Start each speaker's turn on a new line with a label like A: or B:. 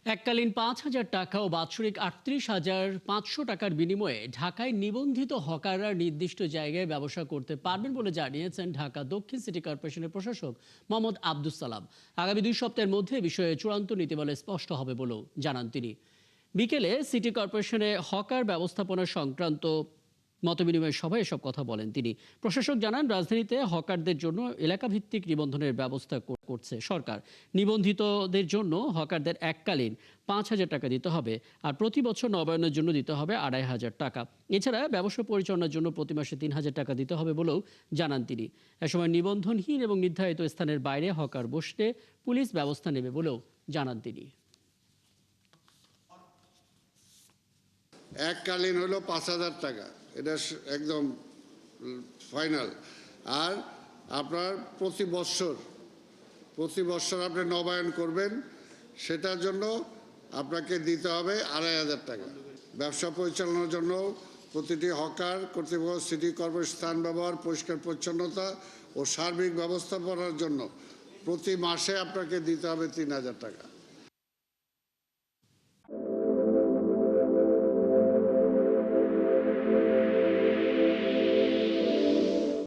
A: এককালীন ৫,০০০ টাকা ও বাৎসরিক ৩৮,৫০০ টাকার বিনিময়ে ঢাকায় নিবন্ধিত হকাররা নির্দিষ্ট জায়গায় ব্যবসা করতে পারবেন বলে জানিয়েছেন ঢাকা দক্ষিণ সিটি কর্পোরেশনের প্রশাসক মোহাম্মদ আব্দুস সালাম। আগামী ২ সপ্তাহের মধ্যে এ বিষয়ে চূড়ান্ত নীতিমালা স্পষ্ট হবে বলেও জানান তিনি। বিকেলে সিটি কর্পোরেশনে হকার ব্যবস্থাপনা সংক্রান্ত মতবিনিময় সভায় এসব কথা বলেন তিনি। প্রশাসক জানান, রাজধানীতে হকারদের জন্য এলাকাভিত্তিক নিবন্ধনের ব্যবস্থা করছে সরকার। নিবন্ধিতদের জন্য হকারদের এককালীন ৫,০০০ টাকা দিতে হবে, আর প্রতি বছর নবায়নের জন্য দিতে হবে ২,৫০০ টাকা। এছাড়া ব্যবসা পরিচালনার জন্য প্রতি মাসে ৩,০০০ টাকা দিতে হবে বলেও জানান তিনি। এ সময় নিবন্ধনহীন এবং নির্ধারিত স্থানের বাইরে হকার বসলে পুলিশ ব্যবস্থা নেবে বলেও জানান তিনি।
B: এককালীন হলো ৫,০০০ টাকা, এটা একদম ফাইনাল। আর আপনার প্রতি বছর আপনি নবায়ন করবেন, সেটার জন্য আপনাকে দিতে হবে ২,৫০০ টাকা। ব্যবসা পরিচালনার জন্য প্রতিটি হকার কর্তৃপক্ষ সিটি কর্পোরেশন স্থান ব্যবহার, পরিষ্কার পরিচ্ছন্নতা ও সার্বিক ব্যবস্থাপনার জন্য প্রতি মাসে আপনাকে দিতে হবে ৩,০০০ টাকা।